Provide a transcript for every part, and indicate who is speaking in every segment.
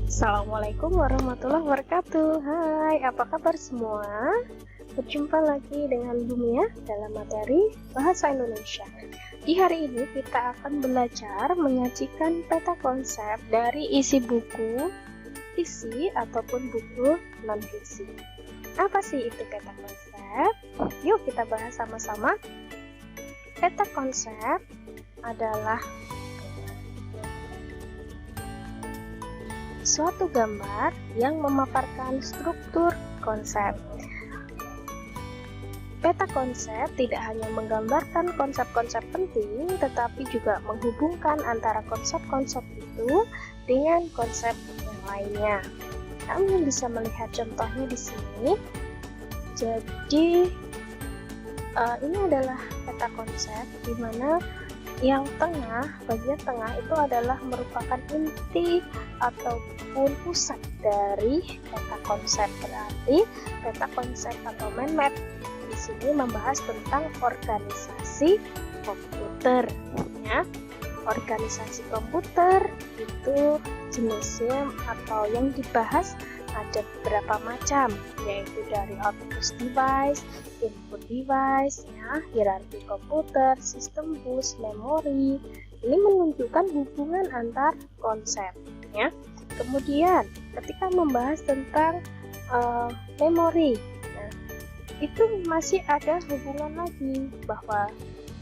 Speaker 1: Assalamualaikum warahmatullahi wabarakatuh. Hai, apa kabar semua? Berjumpa lagi dengan Bumi ya dalam materi Bahasa Indonesia. Di hari ini kita akan belajar menyajikan peta konsep dari isi buku fiksi ataupun buku non-fiksi. Apa sih itu peta konsep? Yuk kita bahas sama-sama. Peta konsep adalah suatu gambar yang memaparkan struktur konsep. Peta konsep tidak hanya menggambarkan konsep-konsep penting, tetapi juga menghubungkan antara konsep-konsep itu dengan konsep yang lainnya. Kami bisa melihat contohnya di sini. Jadi, ini adalah peta konsep di mana yang tengah, bagian tengah itu adalah merupakan inti ataupun pusat dari peta konsep. Berarti peta konsep atau mind map di sini membahas tentang organisasi komputer ya. Organisasi komputer itu jenisnya atau yang dibahas ada beberapa macam, yaitu dari output device, input device, ya, hierarki komputer, sistem bus, memori. Ini menunjukkan hubungan antar konsep, ya. Kemudian, ketika membahas tentang memori, nah, itu masih ada hubungan lagi bahwa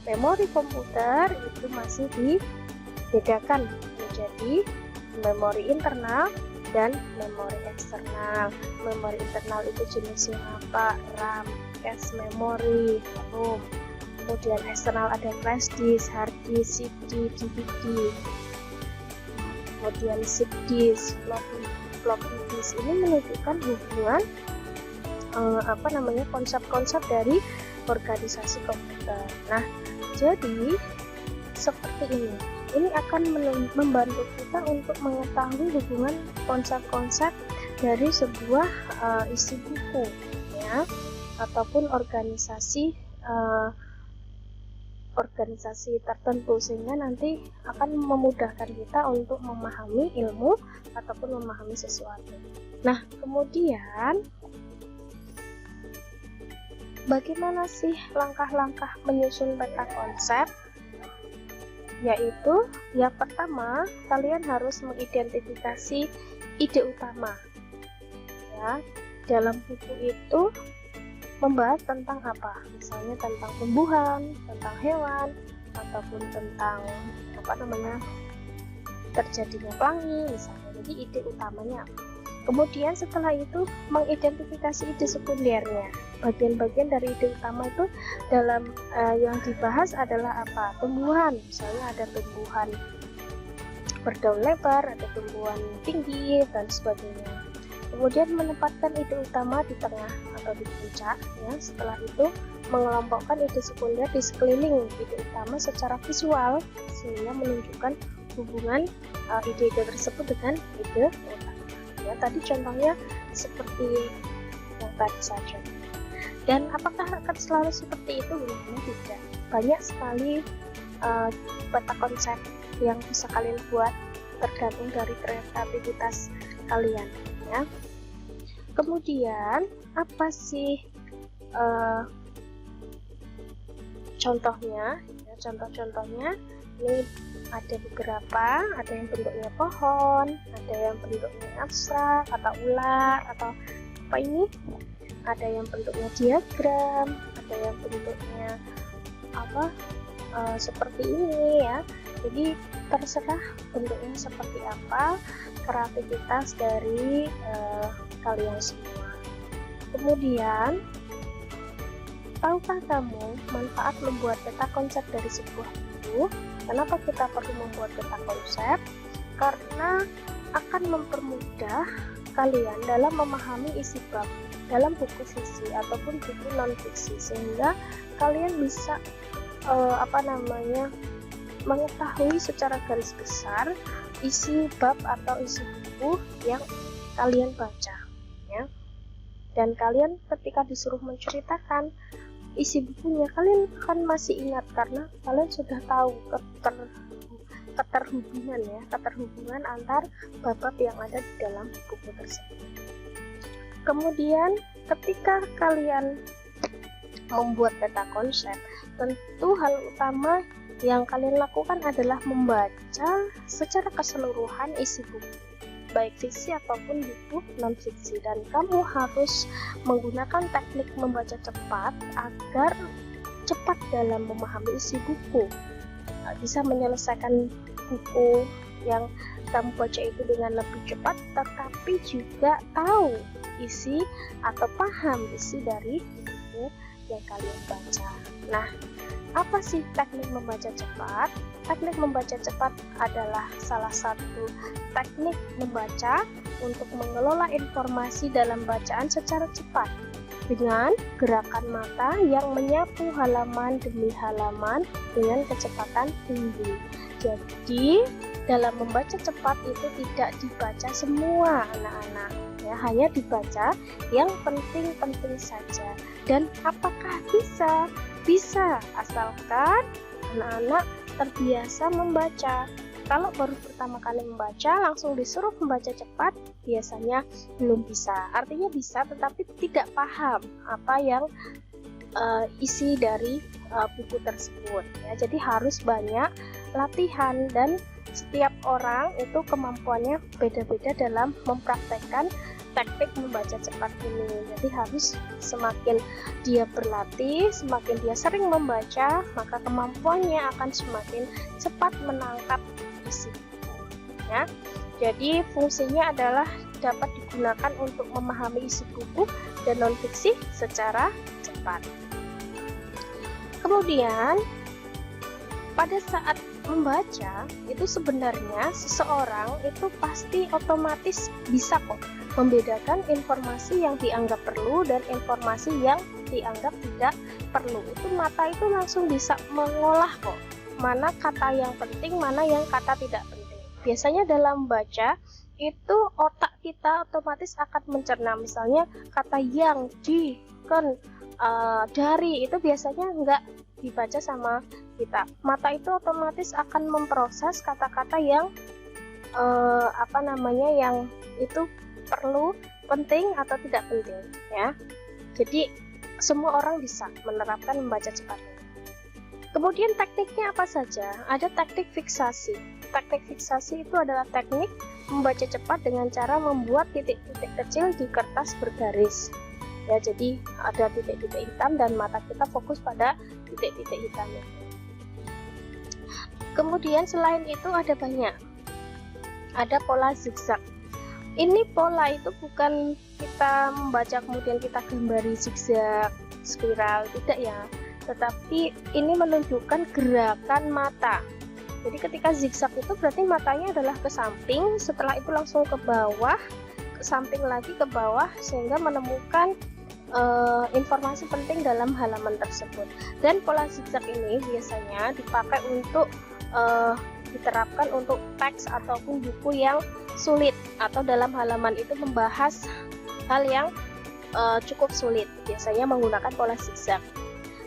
Speaker 1: memori komputer itu masih dibedakan menjadi memori internal dan memori eksternal. Memori internal itu jenisnya apa? RAM, cache memory, ROM. Kemudian eksternal ada flash disk, hard disk, CD, DVD. Kemudian zip disk, floppy disk. Ini menunjukkan hubungan konsep-konsep dari organisasi komputer. Nah, jadi seperti ini. Ini akan membantu kita untuk mengetahui hubungan konsep-konsep dari sebuah isi buku, ya, ataupun organisasi tertentu, sehingga nanti akan memudahkan kita untuk memahami ilmu ataupun memahami sesuatu. Nah, kemudian bagaimana sih langkah-langkah menyusun peta konsep? Yaitu yang pertama, kalian harus mengidentifikasi ide utama ya. Dalam buku itu membahas tentang apa, misalnya tentang tumbuhan, tentang hewan, ataupun tentang terjadinya pelangi misalnya. Jadi ide utamanya apa. Kemudian setelah itu mengidentifikasi ide sekundernya. Bagian-bagian dari ide utama itu dalam yang dibahas adalah apa? Tumbuhan, misalnya ada tumbuhan berdaun lebar, ada tumbuhan tinggi dan sebagainya. Kemudian menempatkan ide utama di tengah atau di puncak, ya. Setelah itu mengelompokkan ide sekunder di sekeliling ide utama secara visual sehingga menunjukkan hubungan ide-ide tersebut dengan ide utama. Ya, tadi contohnya seperti yang tadi saja. Dan apakah akan selalu seperti itu? Tidak. Banyak sekali peta konsep yang bisa kalian buat, tergantung dari kreativitas kalian, ya. Kemudian apa sih contohnya? Ya, contoh-contohnya ini ada beberapa, ada yang bentuknya pohon, ada yang bentuknya abstrak atau ular atau apa ini, ada yang bentuknya diagram, ada yang bentuknya seperti ini ya. Jadi terserah bentuknya seperti apa, kreativitas dari kalian semua. Kemudian, tahukah kamu manfaat membuat peta konsep dari sebuah buku? Kenapa kita perlu membuat peta konsep? Karena akan mempermudah kalian dalam memahami isi bab dalam buku fiksi ataupun buku non-fiksi, sehingga kalian bisa mengetahui secara garis besar isi bab atau isi buku yang kalian baca, ya. Dan kalian ketika disuruh menceritakan isi bukunya, kalian akan masih ingat karena kalian sudah tahu keterhubungan ya, keterhubungan antar bab-bab yang ada di dalam buku tersebut. Kemudian ketika kalian membuat peta konsep, tentu hal utama yang kalian lakukan adalah membaca secara keseluruhan isi buku, baik fiksi ataupun buku non-fiksi, dan kamu harus menggunakan teknik membaca cepat agar cepat dalam memahami isi buku, bisa menyelesaikan buku yang kamu baca itu dengan lebih cepat, tetapi juga tahu isi atau paham isi dari buku yang kalian baca. Nah, apa sih teknik membaca cepat? Teknik membaca cepat adalah salah satu teknik membaca untuk mengelola informasi dalam bacaan secara cepat dengan gerakan mata yang menyapu halaman demi halaman dengan kecepatan tinggi. Jadi, dalam membaca cepat itu tidak dibaca semua anak-anak, ya, hanya dibaca yang penting-penting saja. Dan apakah bisa? Bisa, asalkan anak-anak terbiasa membaca. Kalau baru pertama kali membaca, langsung disuruh membaca cepat, biasanya belum bisa. Artinya bisa, tetapi tidak paham apa yang isi dari buku tersebut. Ya, jadi harus banyak latihan, dan setiap orang itu kemampuannya beda-beda dalam mempraktekkan teknik membaca cepat ini. Jadi harus semakin dia berlatih, semakin dia sering membaca, maka kemampuannya akan semakin cepat menangkap isi buku. Ya. Jadi fungsinya adalah dapat digunakan untuk memahami isi buku dan non-fiksi secara cepat. Kemudian pada saat membaca itu sebenarnya seseorang itu pasti otomatis bisa kok membedakan informasi yang dianggap perlu dan informasi yang dianggap tidak perlu. Itu mata itu langsung bisa mengolah kok, mana kata yang penting, mana yang kata tidak penting. Biasanya dalam baca itu otak kita otomatis akan mencerna, misalnya kata yang, di, kan, dari, itu biasanya enggak dibaca sama kita. Mata itu otomatis akan memproses kata-kata yang yang itu perlu, penting atau tidak penting, ya. Jadi semua orang bisa menerapkan membaca cepat. Kemudian tekniknya apa saja? Ada teknik fiksasi. Teknik fiksasi itu adalah teknik membaca cepat dengan cara membuat titik-titik kecil di kertas bergaris. Ya, jadi ada titik-titik hitam dan mata kita fokus pada titik-titik hitam itu. Kemudian selain itu ada banyak. Ada pola zigzag. Ini pola itu bukan kita membaca kemudian kita gambari zigzag, spiral, tidak ya. Tetapi ini menunjukkan gerakan mata. Jadi ketika zigzag itu berarti matanya adalah ke samping, setelah itu langsung ke bawah, ke samping lagi ke bawah, sehingga menemukan informasi penting dalam halaman tersebut. Dan pola zigzag ini biasanya dipakai untuk diterapkan untuk teks ataupun buku yang sulit, atau dalam halaman itu membahas hal yang cukup sulit, biasanya menggunakan pola zigzag.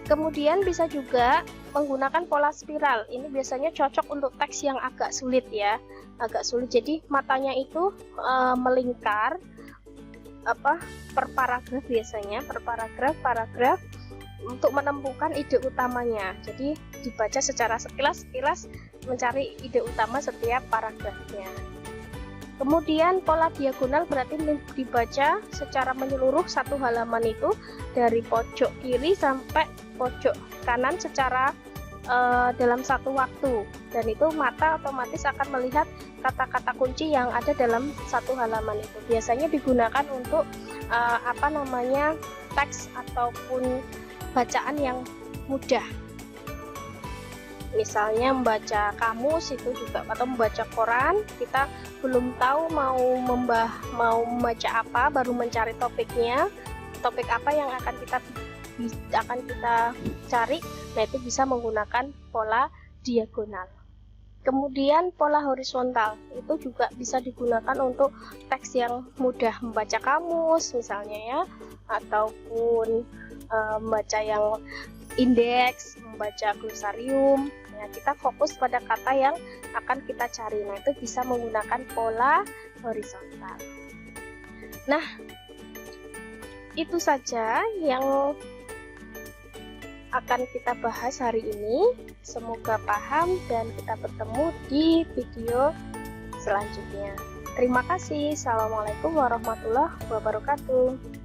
Speaker 1: Kemudian bisa juga menggunakan pola spiral. Ini biasanya cocok untuk teks yang agak sulit ya, agak sulit. Jadi matanya itu melingkar per paragraf, biasanya per paragraf untuk menemukan ide utamanya. Jadi dibaca secara sekilas mencari ide utama setiap paragrafnya. Kemudian pola diagonal berarti dibaca secara menyeluruh satu halaman itu dari pojok kiri sampai pojok kanan secara dalam satu waktu, dan itu mata otomatis akan melihat kata-kata kunci yang ada dalam satu halaman itu. Biasanya digunakan untuk teks ataupun bacaan yang mudah. Misalnya membaca kamus itu juga, atau membaca koran, kita belum tahu mau membaca apa, baru mencari topiknya, topik apa yang akan kita cari. Nah, itu bisa menggunakan pola diagonal. Kemudian pola horizontal itu juga bisa digunakan untuk teks yang mudah, membaca kamus misalnya ya, ataupun membaca yang indeks, membaca glosarium katanya. Kita fokus pada kata yang akan kita cari. Nah, itu bisa menggunakan pola horizontal. Nah, itu saja yang akan kita bahas hari ini. Semoga paham dan kita bertemu di video selanjutnya. Terima kasih. Assalamualaikum warahmatullahi wabarakatuh.